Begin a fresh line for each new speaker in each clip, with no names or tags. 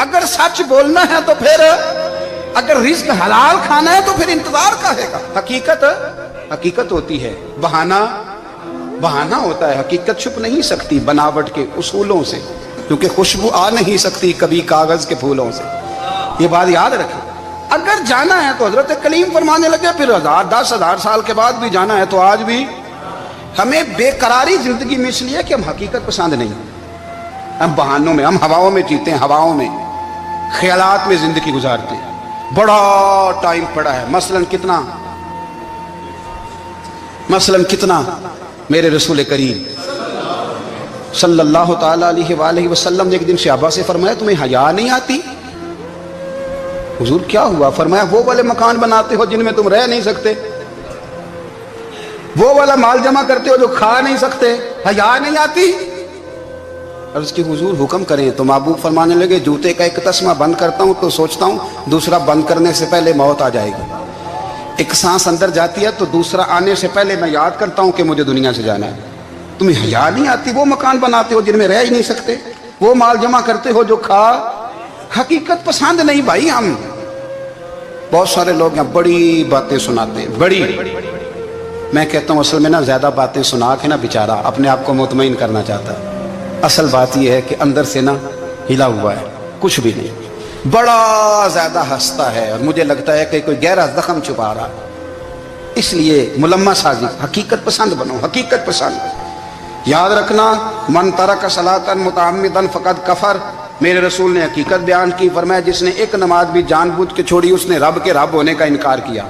اگر سچ بولنا ہے تو پھر اگر رزق حلال کھانا ہے تو پھر انتظار کا ہے گا. حقیقت ہوتی ہے, بہانہ ہوتا ہے. حقیقت چھپ نہیں سکتی بناوٹ کے اصولوں سے, کیونکہ خوشبو آ نہیں سکتی کبھی کاغذ کے پھولوں سے. یہ بات یاد رکھیں. اگر جانا ہے تو حضرت کلیم فرمانے لگے پھر 10,000 سال کے بعد بھی جانا ہے تو آج بھی. ہمیں بے قراری زندگی میں اس لیے کہ ہم حقیقت پسند نہیں, ہم بہانوں میں, ہم ہواؤں میں جیتے ہیں, ہواؤں میں, خیالات میں زندگی گزارتے ہیں. بڑا ٹائم پڑا ہے. مثلاً کتنا میرے رسول کریم صلی اللہ تعالی علیہ وآلہ وسلم نے ایک دن صحابہ سے فرمایا تمہیں حیا نہیں آتی؟ حضور کیا ہوا؟ فرمایا وہ والے مکان بناتے ہو جن میں تم رہ نہیں سکتے, وہ والا مال جمع کرتے ہو جو کھا نہیں سکتے, حیا نہیں آتی؟ عرض کی حضور حکم کریں. تو محبوب فرمانے لگے جوتے کا ایک تسمہ بند کرتا ہوں تو سوچتا ہوں دوسرا بند کرنے سے پہلے موت آ جائے گی. ایک سانس اندر جاتی ہے تو دوسرا آنے سے پہلے میں یاد کرتا ہوں کہ مجھے دنیا سے جانا ہے. تمہیں حیا نہیں آتی؟ وہ مکان بناتے ہو جن میں رہ ہی نہیں سکتے, وہ مال جمع کرتے ہو جو کھا. حقیقت پسند نہیں بھائی. ہم بہت سارے لوگ ہیں بڑی باتیں سناتے ہیں, بڑی. میں کہتا ہوں اصل میں نا زیادہ باتیں سنا کے نا بیچارہ اپنے آپ کو مطمئن کرنا چاہتا ہے. اصل بات یہ ہے کہ اندر سے نا ہلا ہوا ہے, کچھ بھی نہیں. بڑا زیادہ ہنستا ہے اور مجھے لگتا ہے کہ کوئی گہرا زخم چھپا رہا ہے. اس لیے ملمہ سازی, حقیقت پسند بنو, حقیقت پسند. یاد رکھنا من ترک صلاۃ متعمدا فقد کفر. میرے رسول نے حقیقت بیان کی, فرمایا جس نے ایک نماز بھی جان بوجھ کے چھوڑی اس نے رب کے رب ہونے کا انکار کیا,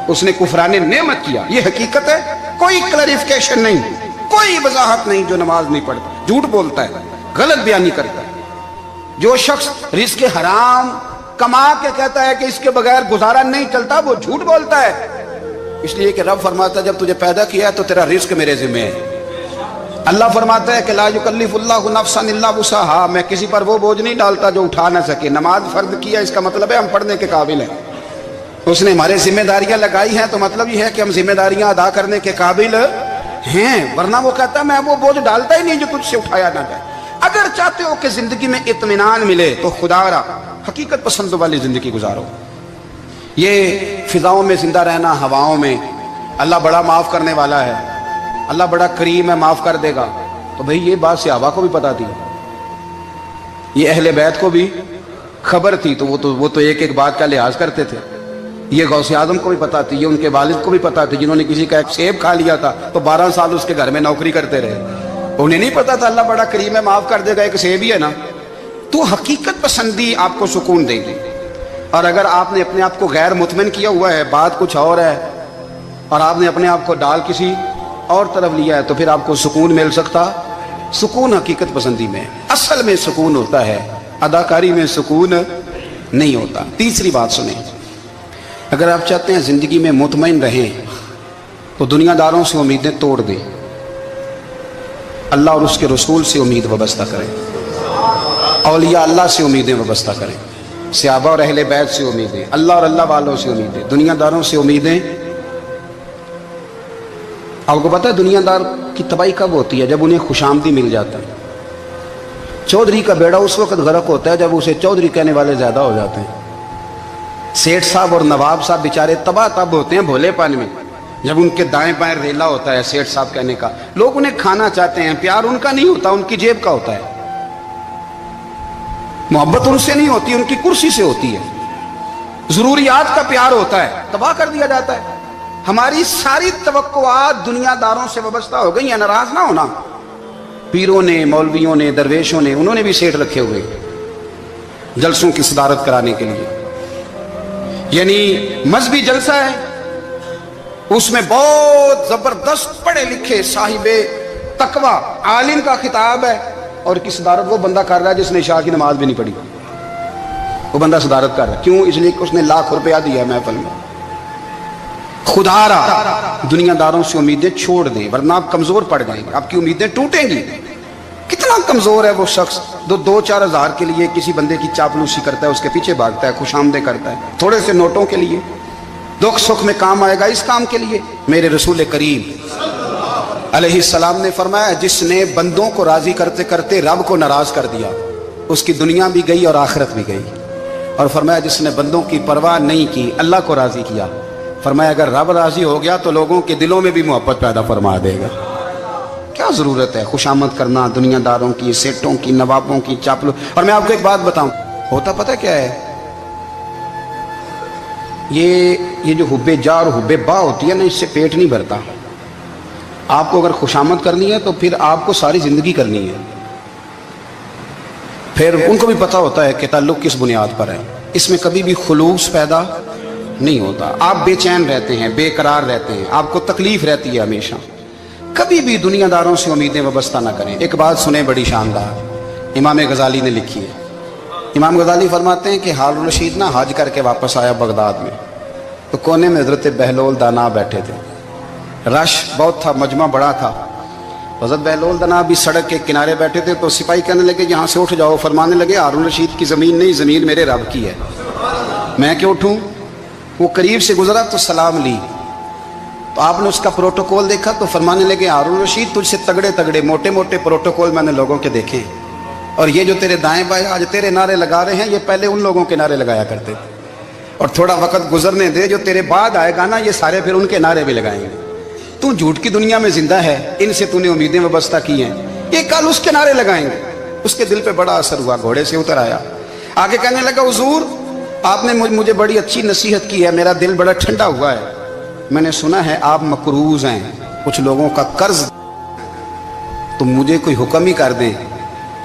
اس نے کفران نعمت کیا. یہ حقیقت ہے, کوئی کلیریفیکیشن نہیں, کوئی وضاحت نہیں. جو نماز نہیں پڑھتا, جھوٹ بولتا ہے, غلط بیانی کرتا ہے. جو شخص رزق حرام کما کے کہتا ہے کہ اس کے بغیر گزارا نہیں چلتا, وہ جھوٹ بولتا ہے. اس لیے کہ رب فرماتا ہے جب تجھے پیدا کیا ہے تو تیرا رزق میرے ذمہ ہے. اللہ فرماتا ہے کہ لا یکلف اللہ نفسا الا وسعہا, میں کسی پر وہ بوجھ نہیں ڈالتا جو اٹھا نہ سکے. نماز فرض کیا اس کا مطلب ہے ہم پڑھنے کے قابل ہیں. اس نے ہمارے ذمہ داریاں لگائی ہیں تو مطلب یہ ہے کہ ہم ذمہ داریاں ادا کرنے کے قابل ہیں, ورنہ وہ کہتا ہے میں وہ بوجھ ڈالتا ہی نہیں جو تجھ سے اٹھایا نہ جائے. اگر چاہتے ہو کہ زندگی میں اطمینان ملے تو خدا را حقیقت پسند والی زندگی گزارو. یہ فضاؤں میں زندہ رہنا, ہواؤں میں, اللہ بڑا معاف کرنے والا ہے, اللہ بڑا کریم ہے, معاف کر دے گا. تو بھئی یہ بات صحابہ کو بھی پتا تھی, یہ اہل بیت کو بھی خبر تھی, تو وہ تو ایک ایک بات کا لحاظ کرتے تھے. یہ غوث اعظم کو بھی پتا تھی, یہ ان کے والد کو بھی پتا تھی جنہوں نے کسی کا ایک سیب کھا لیا تھا تو 12 سال اس کے گھر میں نوکری کرتے رہے. انہیں نہیں پتا تھا اللہ بڑا کریم ہے, معاف کر دے گا, ایک سیب ہی ہے نا. تو حقیقت پسندی آپ کو سکون دے گی. اور اگر آپ نے اپنے آپ کو غیر مطمئن کیا ہوا ہے, بات کچھ اور ہے, اور آپ نے اپنے آپ کو ڈال کسی اور طرف لیا ہے, تو پھر آپ کو سکون مل سکتا. سکون حقیقت پسندی میں, اصل میں سکون ہوتا ہے, اداکاری میں سکون نہیں ہوتا. تیسری بات سنیں, اگر آپ چاہتے ہیں زندگی میں مطمئن رہیں تو دنیا داروں سے امیدیں توڑ دیں, اللہ اور اس کے رسول سے امید وابستہ کریں, اولیاء اللہ سے امیدیں وابستہ کریں, صحابہ اور اہل بیت سے امیدیں, اللہ اور اللہ والوں سے امیدیں, دنیا داروں سے امیدیں. آپ کو پتہ ہے دنیا دار کی تباہی کب ہوتی ہے؟ جب انہیں خوش آمدی مل جاتا ہے. چودھری کا بیڑا اس وقت غرق ہوتا ہے جب اسے چودھری کہنے والے زیادہ ہو جاتے ہیں. سیٹھ صاحب اور نواب صاحب بیچارے تباہ تب ہوتے ہیں بھولے پن میں, جب ان کے دائیں بائیں ریلا ہوتا ہے سیٹھ صاحب کہنے کا. لوگ انہیں کھانا چاہتے ہیں, پیار ان کا نہیں ہوتا, ان کی جیب کا ہوتا ہے. محبت ان سے نہیں ہوتی, ان کی کرسی سے ہوتی ہے. ضروریات کا پیار ہوتا ہے, تباہ کر دیا جاتا ہے. ہماری ساری توقعات دنیا داروں سے وابستہ ہو گئی ہیں. ناراض نہ ہونا, پیروں نے, مولویوں نے, درویشوں نے, انہوں نے بھی سیٹ رکھے ہوئے جلسوں کی صدارت کرانے کے لیے. یعنی مذہبی جلسہ ہے, اس میں بہت زبردست پڑھے لکھے صاحب تقوی عالم کا خطاب ہے, اور کی صدارت وہ بندہ کر رہا ہے جس نے عشاء کی نماز بھی نہیں پڑھی. وہ بندہ صدارت کر رہا ہے, کیوں؟ اس لیے کہ اس نے لاکھ روپیہ دیا ہے محفل میں. خدا را دنیا داروں سے امیدیں چھوڑ دیں, ورنہ آپ کمزور پڑ جائیں گے, آپ کی امیدیں ٹوٹیں گی. کتنا کمزور ہے وہ شخص جو 2-4 ہزار کے لیے کسی بندے کی چاپلوسی کرتا ہے, اس کے پیچھے بھاگتا ہے, خوش آمدیں کرتا ہے تھوڑے سے نوٹوں کے لیے. دکھ سکھ میں کام آئے گا اس کام کے لیے. میرے رسول کریم علیہ السلام نے فرمایا جس نے بندوں کو راضی کرتے کرتے رب کو ناراض کر دیا, اس کی دنیا بھی گئی اور آخرت بھی گئی. اور فرمایا جس نے بندوں کی پرواہ نہیں کی اللہ کو راضی کیا، فرمایا اگر رب راضی ہو گیا تو لوگوں کے دلوں میں بھی محبت پیدا فرما دے گا. کیا ضرورت ہے خوشامد کرنا دنیا داروں کی، سیٹوں کی، نوابوں کی، چاپلوں. اور میں آپ کو ایک بات بتاؤں، ہوتا پتہ کیا ہے، یہ جو حب جا اور حب با ہوتی ہے نا، اس سے پیٹ نہیں بھرتا. آپ کو اگر خوشامد کرنی ہے تو پھر آپ کو ساری زندگی کرنی ہے. پھر ان کو بھی پتہ ہوتا ہے کہ تعلق کس بنیاد پر ہے. اس میں کبھی بھی خلوص پیدا نہیں ہوتا. آپ بے چین رہتے ہیں، بے قرار رہتے ہیں، آپ کو تکلیف رہتی ہے ہمیشہ. کبھی بھی دنیا داروں سے امیدیں وابستہ نہ کریں. ایک بات سنیں بڑی شاندار، امام غزالی نے لکھی ہے. امام غزالی فرماتے ہیں کہ ہارون رشید نا حج کر کے واپس آیا بغداد میں، تو کونے میں حضرت بہلول دانا بیٹھے تھے. رش بہت تھا، مجمع بڑا تھا. حضرت بہلول دانا بھی سڑک کے کنارے بیٹھے تھے. تو سپاہی کہنے لگے یہاں سے اٹھ جاؤ. فرمانے لگے ہارون رشید کی زمین نہیں، زمین میرے رب کی ہے، میں کیوں اٹھوں. وہ قریب سے گزرا تو سلام لی. تو آپ نے اس کا پروٹوکول دیکھا تو فرمانے لگے ہارون رشید تجھ سے تگڑے تگڑے موٹے موٹے پروٹوکول میں نے لوگوں کے دیکھے، اور یہ جو تیرے دائیں بائیں آج تیرے نعرے لگا رہے ہیں یہ پہلے ان لوگوں کے نعرے لگایا کرتے تھے. اور تھوڑا وقت گزرنے دے، جو تیرے بعد آئے گا نا یہ سارے پھر ان کے نعرے بھی لگائیں گے. تو جھوٹ کی دنیا میں زندہ ہے، ان سے تو نے امیدیں وابستہ کی ہیں، یہ کل اس کے نعرے لگائیں گے. اس کے دل پہ بڑا اثر ہوا، گھوڑے سے اتر آیا. آگے کہنے لگا حضور آپ نے مجھے بڑی اچھی نصیحت کی ہے، میرا دل بڑا ٹھنڈا ہوا ہے. میں نے سنا ہے آپ مقروض ہیں، کچھ لوگوں کا قرض، تو مجھے کوئی حکم ہی کر دیں.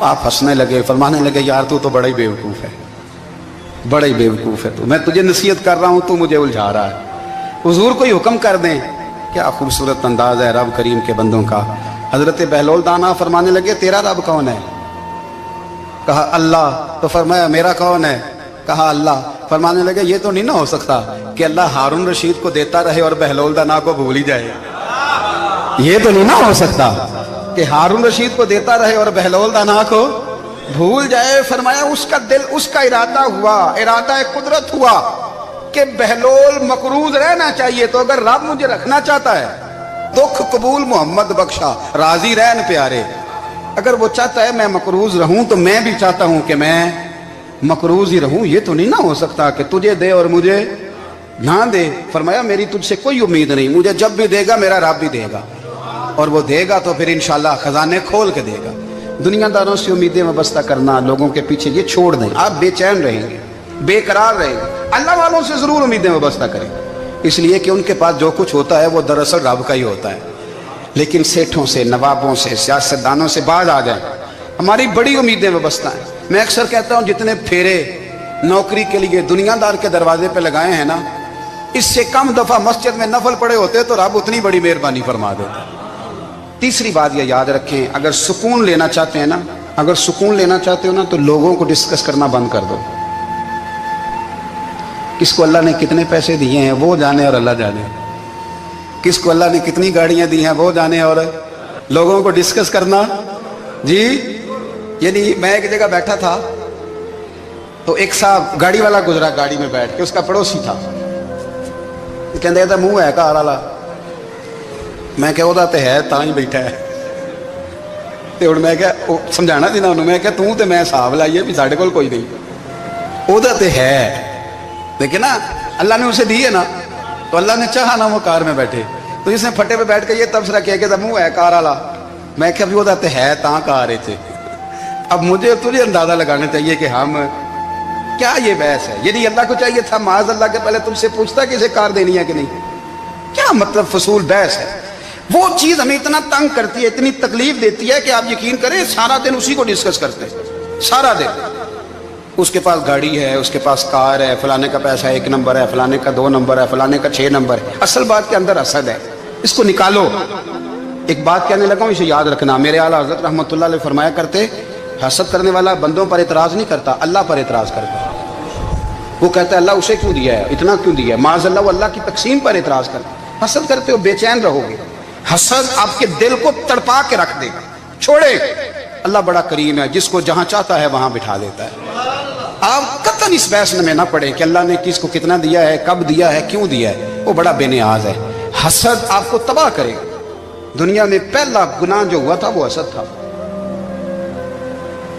آپ ہنسنے لگے، فرمانے لگے یار تو بڑا ہی بیوقوف ہے، بڑا ہی بیوقوف ہے تو. میں تجھے نصیحت کر رہا ہوں تو مجھے الجھا رہا ہے. حضور کوئی حکم کر دیں. کیا خوبصورت انداز ہے رب کریم کے بندوں کا. حضرت بہلول دانا فرمانے لگے تیرا رب کون ہے؟ کہا اللہ. تو فرمایا میرا کون ہے؟ کہا اللہ. فرمانے لگے یہ تو نہیں نہ ہو سکتا کہ اللہ ہارون رشید کو دیتا رہے اور بہلول دانا کو بھول ہی جائے. یہ تو نہیں نہ ہو سکتا کہ ہارون رشید کو دیتا رہے اور بہلول دانا کو بھول جائے. فرمایا اس کا دل، اس کا ارادہ ہوا، ارادہ قدرت ہوا کہ بہلول مقروض رہنا چاہیے. تو اگر رب مجھے رکھنا چاہتا ہے، دکھ قبول محمد بخشا راضی رہن پیارے، اگر وہ چاہتا ہے میں مقروض رہوں تو میں بھی چاہتا ہوں کہ میں مقروض ہی رہوں. یہ تو نہیں نہ ہو سکتا کہ تجھے دے اور مجھے نہ دے. فرمایا میری تجھ سے کوئی امید نہیں، مجھے جب بھی دے گا میرا رب بھی دے گا، اور وہ دے گا تو پھر انشاءاللہ خزانے کھول کے دے گا. دنیا داروں سے امیدیں وابستہ کرنا، لوگوں کے پیچھے، یہ چھوڑ دیں. آپ بے چین رہیں گے، بے قرار رہیں گے. اللہ والوں سے ضرور امیدیں وابستہ کریں، اس لیے کہ ان کے پاس جو کچھ ہوتا ہے وہ دراصل رب کا ہی ہوتا ہے. لیکن سیٹھوں سے، نوابوں سے، سیاستدانوں سے باز آ جائیں. ہماری بڑی امیدیں وابستہ ہیں. میں اکثر کہتا ہوں جتنے پھیرے نوکری کے لیے دنیا دار کے دروازے پہ لگائے ہیں نا، اس سے کم دفعہ مسجد میں نفل پڑے ہوتے تو رب اتنی بڑی مہربانی فرما دیتا. تیسری بات یہ یاد رکھیں، اگر سکون لینا چاہتے ہیں نا، اگر سکون لینا چاہتے ہو نا تو لوگوں کو ڈسکس کرنا بند کر دو. کس کو اللہ نے کتنے پیسے دیے ہیں وہ جانے اور اللہ جانے، کس کو اللہ نے کتنی گاڑیاں دی ہیں وہ جانے، اور لوگوں کو ڈسکس کرنا. جی یعنی میں ایک جگہ بیٹھا تھا تو ایک صاحب گاڑی والا گزرا، گاڑی میں بیٹھ کے، اس کا پڑوسی تھا. کہندے تھا منہ ہے کار والا. میں کہ وہ تے ہے تاں ہی بیٹھا ہے. تے ہن میں کہ سمجھانا سی نا انہوں، میں کہ توں تے میں حساب لائیے بھی ساڈے کول کوئی نہیں، وہ تے ہے. دیکھیں نا اللہ نے اسے دی ہے نا، تو اللہ نے چاہا نا وہ کار میں بیٹھے. تو اس نے پھٹے پہ بیٹھ کے یہ تبصرہ کیا کہ منہ ہے کار والا. میں کہ ابھی وہ تے ہے تاں کار ہے. اب مجھے تجھے اندازہ لگانا چاہیے کہ ہم کیا یہ بحث ہے. یعنی اللہ کو چاہیے تھا معاذ اللہ کے پہلے تم سے پوچھتا کہ اسے کار دینی ہے کہ نہیں. کیا مطلب فضول بحث ہے. وہ چیز ہمیں اتنا تنگ کرتی ہے، اتنی تکلیف دیتی ہے کہ آپ یقین کریں سارا دن اسی کو ڈسکس کرتے ہیں. سارا دن اس کے پاس گاڑی ہے، اس کے پاس کار ہے، فلانے کا پیسہ 1 نمبر ہے، فلانے کا 2 نمبر ہے، فلانے کا 6 نمبر ہے. اصل بات کے اندر حسد ہے، اس کو نکالو. ایک بات کہنے لگا ہوں، اسے یاد رکھنا. میرے اعلیٰ حضرت رحمۃ اللہ علیہ فرمایا کرتے، حسد کرنے والا بندوں پر اعتراض نہیں کرتا، اللہ پر اعتراض کرتا. وہ کہتا ہے اللہ اسے کیوں دیا ہے، اتنا کیوں دیا ہے. معاذ اللہ وہ اللہ کی تقسیم پر اعتراض کرتا. حسد کرتے ہو بے چین رہو گے. حسد آپ کے دل کو تڑپا کے رکھ دے گا. چھوڑے. اللہ بڑا کریم ہے، جس کو جہاں چاہتا ہے وہاں بٹھا دیتا ہے. آپ قطعاً اس بحث میں نہ پڑے کہ اللہ نے کس کو کتنا دیا ہے، کب دیا ہے، کیوں دیا ہے. وہ بڑا بے نیاز ہے. حسد آپ کو تباہ کرے گا. دنیا میں پہلا گناہ جو ہوا تھا وہ حسد تھا.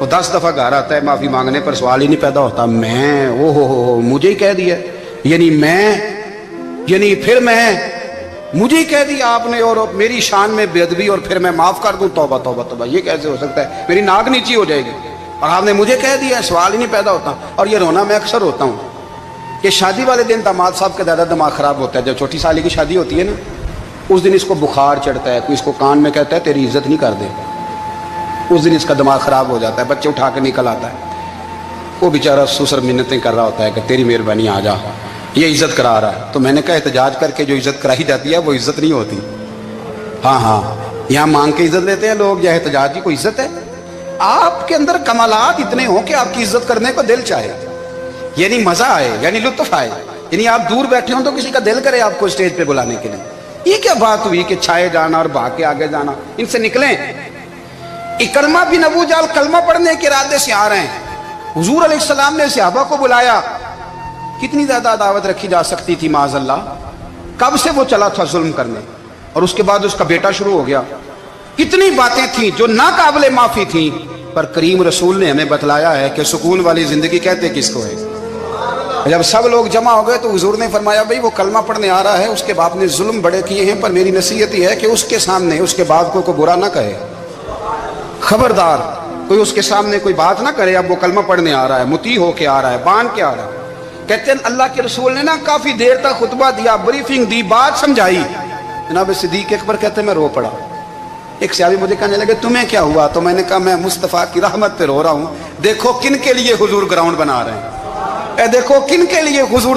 وہ 10 دفعہ گھر آتا ہے معافی مانگنے پر سوال ہی نہیں پیدا ہوتا میں او ہو مجھے ہی کہہ دیا یعنی پھر میں مجھے ہی کہہ دیا آپ نے اور میری شان میں بے ادبی اور پھر میں معاف کر دوں توبہ توبہ توبہ یہ کیسے ہو سکتا ہے میری ناک نیچی ہو جائے گی اور آپ نے مجھے کہہ دیا سوال ہی نہیں پیدا ہوتا اور یہ رونا میں اکثر ہوتا ہوں کہ شادی والے دن داماد صاحب کا زیادہ دماغ خراب ہوتا ہے جب چھوٹی سالی کی شادی ہوتی ہے نا اس دن اس کو بخار چڑھتا ہے کوئی اس کو کان میں کہتا ہے تیری عزت نہیں کر دے اس دن اس کا دماغ خراب ہو جاتا ہے بچے اٹھا کے نکل آتا ہے وہ بیچارہ سسر منتیں کر رہا ہوتا ہے کہ تیری مہربانی آ جا یہ عزت کرا رہا ہے تو میں نے کہا احتجاج کر کے جو عزت کرائی جاتی ہے وہ عزت نہیں ہوتی ہاں یہاں مانگ کے عزت لیتے ہیں لوگ یا احتجاج کی کوئی عزت ہے آپ کے اندر کمالات اتنے ہوں کہ آپ کی عزت کرنے کو دل چاہے یعنی مزہ آئے یعنی لطف آئے یعنی آپ دور بیٹھے ہوں تو کسی کا دل کرے آپ کو اسٹیج پہ بلانے کے لیے یہ کیا بات ہوئی کہ چھائے جانا اور بھاگ کے آگے جانا ان سے نکلیں اکرمہ بن ابو جہل کلمہ پڑھنے کے ارادے سے آ رہے ہیں حضور علیہ السلام نے صحابہ کو بلایا کتنی زیادہ دعوت رکھی جا سکتی تھی معاذ اللہ کب سے وہ چلا تھا ظلم کرنے اور اس کے بعد اس کا بیٹا شروع ہو گیا کتنی باتیں تھیں جو ناقابل معافی تھیں پر کریم رسول نے ہمیں بتلایا ہے کہ سکون والی زندگی کہتے کس کو ہے جب سب لوگ جمع ہو گئے تو حضور نے فرمایا بھائی وہ کلمہ پڑھنے آ رہا ہے اس کے باپ نے ظلم بڑے کیے ہیں پر میری نصیحت یہ ہے کہ اس کے سامنے اس کے باپ کو برا نہ کہے خبردار کوئی اس کے سامنے کوئی بات نہ کرے اب وہ کلمہ پڑھنے آ رہا ہے مطیع ہو کے آ رہا ہے بان کے آ رہا ہے کہتے ہیں اللہ کے رسول نے نا کافی دیر تک خطبہ دیا بریفنگ دی بات سمجھائی جناب صدیق اکبر کہتے ہیں میں رو پڑا ایک صحابی مجھے کہنے لگے تمہیں کیا ہوا تو میں نے کہا میں مصطفیٰ کی رحمت پہ رو رہا ہوں دیکھو کن کے لیے حضور گراؤنڈ بنا رہے ہیں دیکھو کن کے لیے حضور